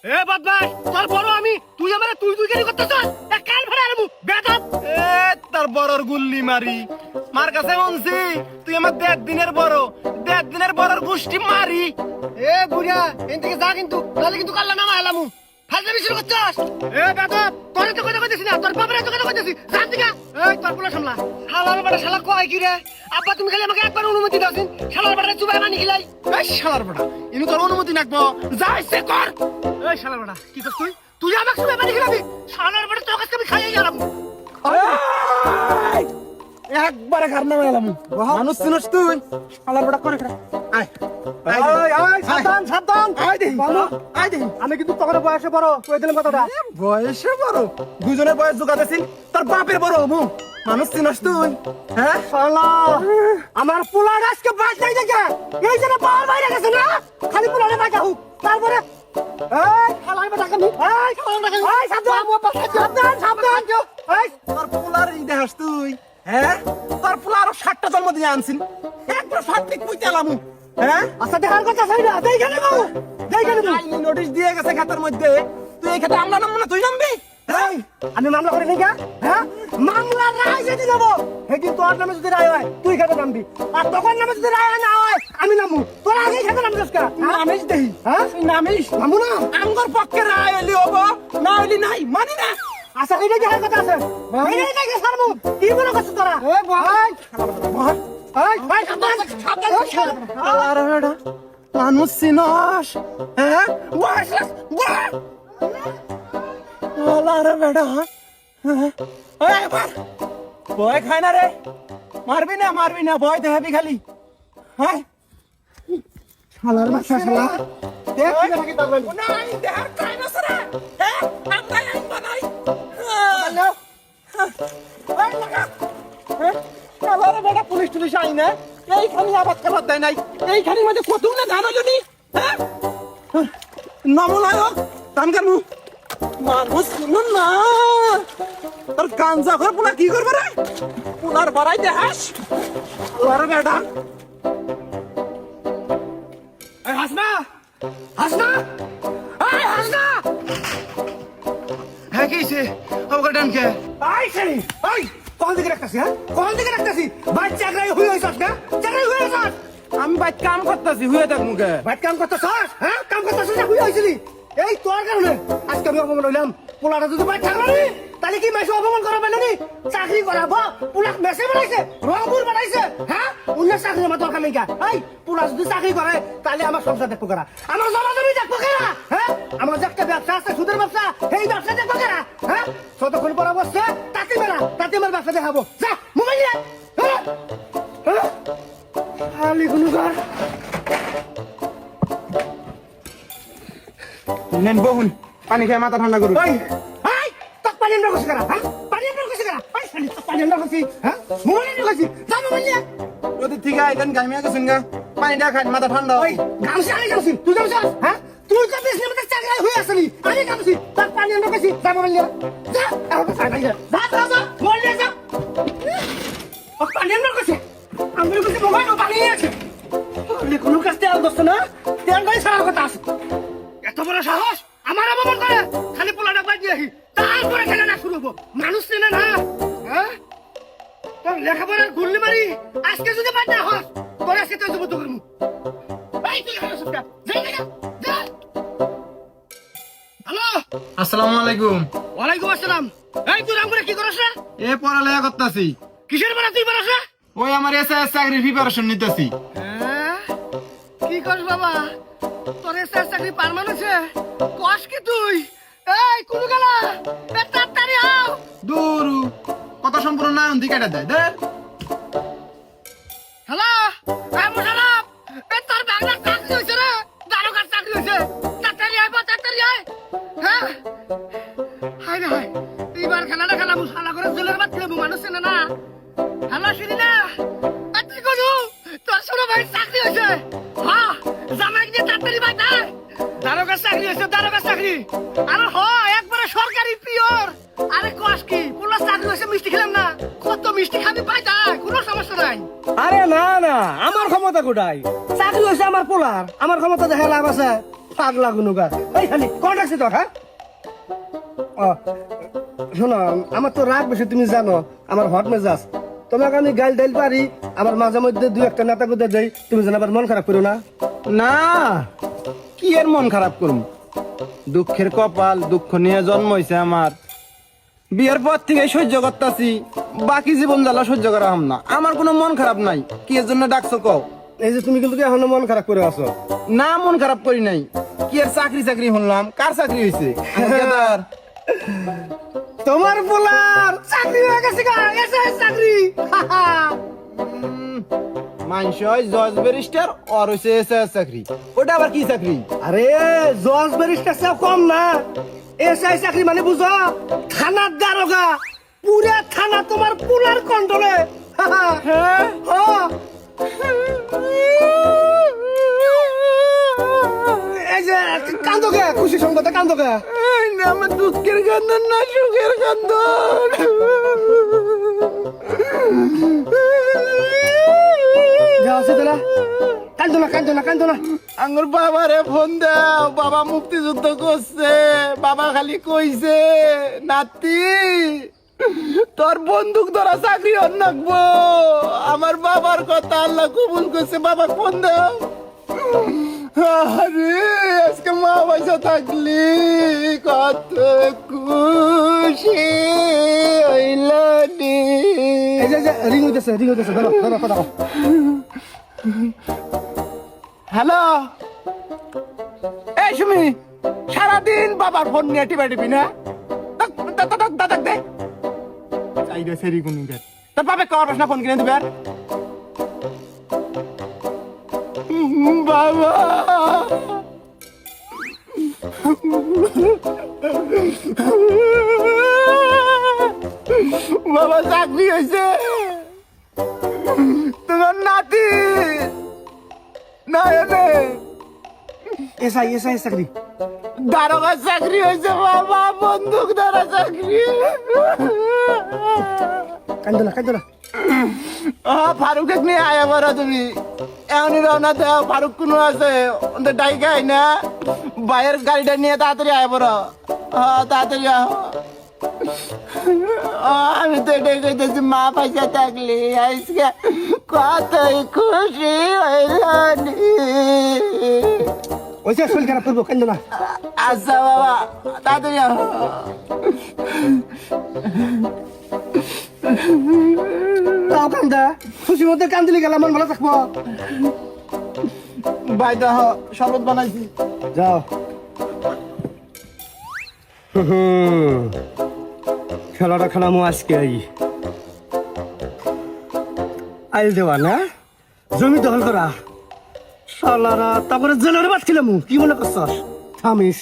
এ বদমাশ, তোর বড় আমি, তুই আমারে তুই তুই কেন করতেছস? এ কাল ভরে আরমু বেদব। এ তার বড়র গুল্লি মারি মার কাছে মনছি তুই আমার 1.5 দিনের বড়, 1.5 দিনের বড়র গোষ্ঠী মারি। এ বুড়া, এন থেকে যা কিন্তু, নালে কিন্তু কাল্লা নামা এলামু। ফাজলামি শুরু করছস? এ বেদব, তোরে তো কথা কইতেছি না, তোর বাপরে তো কথা কইতেছি। জান দিগা, এই তোর পোলা সামলা। শালার বাড়া শালা কয় কি রে? আব্বা তুমি খালি আমাকে একবার অনুমতি দাওছিন, শালার বাড়া চুবাই মানি খিলাই। এই শালার বড়া, ইনু তোর অনুমতি নাকবো, যা ইচ্ছে কর। এই শালার বাড়া, কি করছ তুই? তুই আমাকে চুবাই মানি খিলাবি? শালার বাড়া তোর কাছে আমি খাইয়ে গেলাম। একবারে ঘর নামে এলাম। মানুষ চিনস তুই? শালার বড়া করে খা। আয় সাবধান সাবধান। আয় দেহি, আয় দেহি। আমি কিন্তু তোর বয়সে বড়, কই দিলাম কথাটা। বয়সে বড়, দুজনের বয়স জোগাতেছিস, তোর বাপের বড় হবু। মানুষ চিনস তুই? হ্যাঁ শালা, আমার পোলার আজকে বাস নাই দেখে এই জন্য পাওয়ার বাইরে গেছে না, খালি পোলারে বাঁচা হোক। তারপরে এই শালার বাঁচা কামি, এই শালার বাঁচা, এই সাবধান সাবধান সাবধান। এই তোর পোলার দেখাস তুই? হ্যাঁ তোর পোলা আরো 60টা জন্ম দিয়ে আনছিন, একবার সঠিক পুইতে এলাম। হ্যাঁ আচ্ছা দেখার কথা চাই না, দেখে নেবো দেখে নেবো। আইনি নোটিশ দিয়ে গেছে খাতার মধ্যে, তুই এই খাতে আমরা নামবো না তুই নামবি? এই আমি মামলা করে নেই, হ্যাঁ মামলা রায় যেদিন হবো সেদিন তোর নামে যদি রায় হয় তুই খেতে নামবি, আর তখন নামে যদি রায় না হয় আমি নামবো। তোর আগেই খেতে নামবি আজকে। নামিস দেহি, হ্যাঁ তুই নামিস। নামবো না। আমগর পক্ষে রায় হলি হবো, না হলি নাই, মানি না। আচ্ছা এইটাই দেখার কথা আছে, এইটাই দেখে সারবো। কি মনে করছিস তোরা? এই ভাই এই ভাই সাবধান সাবধান। আর বেটা মানুষ চিনস? হ্যাঁ বয়স আরে বেটা, ভয় খায় না রে, মারবি না, ভয় দেখাবি খালি। হ্যাঁ শালার বাচ্চা শালা, দেখ কি নাকি তারপর নাই দেহার খায় না রে। হ্যাঁ আমরা আইন বানাই। হ্যালো এই লাগা, আরে বেটা পুলিশ টুলিশ আই না, এইখানে আবাদ খাবার দেয় নাই, এইখানে মধ্যে কত না ধান হলো নি। হ্যাঁ নমনায়ক তানকার মু মানুষ শুনুন না, তোর গাঞ্জা ঘর পোলা কি করবে রে? পোলার বাড়াই দেহাস আরে বেটা। এই হাসনা হাসনা, এই হাসনা। হ্যাঁ কি হয়েছে? আমাকে ডান কে? এই শালি, এই কোন দিকে রাখতাছি? হ্যাঁ কোন দিকে রাখতাছি? ভাই চাকরাই হই হইছস না, চাকরাই হই হইছস। আমি বাইক কাম করতেছি, হুয়ে থাক মুখে। ভাই কাম করতেছস? হ্যাঁ কাম করতেছস না হই হইছিলি? এই তোর কারণে আজকে আমি অপমান হইলাম। পোলাটা যদি ভাই থাকলো নি তাহলে কি মেসে অপমান করা পারলো নি? চাকরি করাবো, পোলাক মেসে বানাইছে, রংপুর বানাইছে। হ্যাঁ অন্য চাকরি আমার দরকার নেই। এই পোলা যদি চাকরি করে তাহলে আমার সংসার দেখবো কারা, আমার জমা জমি দেখবো কারা? হ্যাঁ আমার যে একটা ব্যবসা আছে, সুদের ব্যবসা, সেই ব্যবসা দেখবো কারা? হ্যাঁ যতক্ষণ পর বসছে তাতে মেলা, তাতে আমার ব্যবসা দেখাবো। যা মোবাইল নিয়ে আয়। হ্যাঁ হ্যাঁ খালি কোনো ঘর। নেন বহুন পানি খেয়ে মাথা ঠান্ডা করুন। এই এই তোর পানি আন্ডার করছিস কারা? হ্যাঁ পানি আন্ডার করছিস কারা? এই শালি তোর পানি আন্ডার করছিস? হ্যাঁ মোবাইল আন্ডার করছিস? যা মোবাইল নিয়ে আয়। ওদের থেকে আইলেন গাইমিয়া গেছেন গা, পানিটা খান মাথা ঠান্ডা। ওই গামছা আনি গামছি, তুই গামছা? হ্যাঁ তুই তো বেশ নিয়ে আমাদের চাকরি হয়ে আসলি, আমি গামছি তার পানি আন্ডার করছিস। যা মোবাইল নিয়ে আয়। যা এখন তো সাইড যা যা যা মোবাইল নিয়ে যা। ও পানি আন্ডার করছিস? আমি বলছি মোবাইল ও পানি নিয়ে আছে। তাহলে কোনো কাজ তেল দোস্ত না, তেলটাই ছাড়ার কথা আছে। এত বড় সাহস আমার অপমান করে, খালি পোলাটা বাদ দিয়ে তারপরে খেলা না শুরু হবো। মানুষ চেনে না। হ্যাঁ তোর লেখাপড়ার গুল্লি মারি আজকে যদি বাদ না হস তোর আজকে তো জবত করবো। এই তুই এখানে সুস্কা যাই না যা। হ্যালো আসসালামু আলাইকুম। ওয়ালাইকুম আসসালাম। এই তুই রাম করে কি করছ না? এ পড়ালেখা করতেছি। কিসের বেলা তুই বেরোস না? ওই আমার এসএস চাকরির প্রিপারেশন নিতেছি। হ্যাঁ কি করছ বাবা, তোর এসএস চাকরি পারমান আছে? কস কি তুই? এই কোন গেলা তাড়াতাড়ি আও। দূর কথা সম্পূর্ণ না অন্তি কেটে দেয় দে। হ্যালো এই মুশারফ, এ তোর বাংলার চাকরি হইছে রে, দারোগার চাকরি হইছে। তাড়াতাড়ি আয়, তাড়াতাড়ি আয়। হ্যাঁ হাই রে হাই, এইবার খেলাটা খেলাবো, শালা করে জেলের বাদ খেলাবো, মানুষ চেনে না। হ্যালো শিরিনা, তুই কোনু তোর ছোট ভাই চাকরি হইছে? হ্যাঁ জামাই দিয়ে তাড়াতাড়ি বাই নাই, দারোগার চাকরি হইছে, দারোগার চাকরি। আরে হ একবারে সরকারি পিওর। আরে কস কি পোলা চাকরি হইছে, মিষ্টি খেলাম না, কত মিষ্টি খাবি পাই তাই, কোনো সমস্যা নাই। আরে না না, আমার ক্ষমতা কোথায়? চাকরি হয়েছে আমার পোলার, আমার ক্ষমতা দেখা লাভ আছে? পাগলা গুনুগা এই খালি কোন আছে তোর হ্যাঁ শোনো আমার তো রাগ বেশি তুমি জানো আমার হট মেজাজ তোমাকে আমি গাইল ডাইল পারি আমার মাঝে মধ্যে দুই একটা নেতা গুদে দেই তুমি যেন আবার মন খারাপ করো না না কি এর মন খারাপ করুম দুঃখের কপাল দুঃখ নিয়ে জন্ম হয়েছে আমার বিয়ের পর থেকে সহ্য করতেছি বাকি জীবন জ্বালা সহ্য করা হাম না আমার কোনো মন খারাপ নাই কি এর জন্য ডাকছো কও এই যে তুমি কিন্তু এখনো মন খারাপ করে আছো না মন খারাপ করি নাই কি এর চাকরি চাকরি শুনলাম কার চাকরি হয়েছে তোমার পোলার চাকরি হয়ে গেছে গা এসআই চাকরি মানুষ হয় জজ ব্যারিস্টার আর হয়েছে এসআই চাকরি ওটা আবার কি চাকরি আরে জজ ব্যারিস্টার চেয়ে কম না এসআই চাকরি মানে বুঝো থানার দারোগা পুরা থানা তোমার পোলার কন্ট্রোলে হ্যাঁ এই যে কান্দো কে খুশি সংবাদে কান্দো কে আমার দুঃখের কান্দন না সুখের কান্দন যাও সেটা কান্দো না কান্দো না কান্দো না আঙ্গুর বাবারে ফোন দাও বাবা মুক্তিযুদ্ধ করছে বাবা খালি কইছে নাতি তোর বন্দুক ধরা চাকরি হন নাকবো আমার বাবার কথা আল্লাহ কবুল করছে বাবা ফোন দাও আরে আজকে মা পয়সা থাকলি কত খুশি হইলানি এই যে রিং হইতেছে ধরো ধরো কথা হ্যালো এই সুমি সারাদিন বাবার ফোন নিয়ে টিপি না দাদা দে চাই রে সেরি কোন গেট তোর বাবা কর প্রশ্ন ফোন কিনে দিবে বাবা বাবা চাকরি হয়েছে তোমার নাতি না এনে এসআই চাকরি দারোগা চাকরি হয়েছে বাবা বন্দুক ধরা চাকরি কান্দো না ফারুক নিয়ে আয়া বড় তুমি এমনি রওনা দেও ফারুক কোনো আছে ওদের ডাইকাই না বাইরের গাড়িটা নিয়ে তাড়াতাড়ি আয়া বড় তাড়াতাড়ি আমি তো এটাই কইতেছি মা পয়সা থাকলি আজকে কতই খুশি হইলানি ওই যে শরীর খারাপ করবো কান্দো না আচ্ছা বাবা তাড়াতাড়ি তাও কান্দা খুশি মধ্যে কান্দিলে গেলাম মন ভালো থাকবো ভাই দেখ শরবত বানাইছি যাও খেলাটা খেলামো আজকে আইল দেওয়া না জমি দখল করা শালারা তারপরে জেলের বাদ খেলাম কি মনে করছস থামিস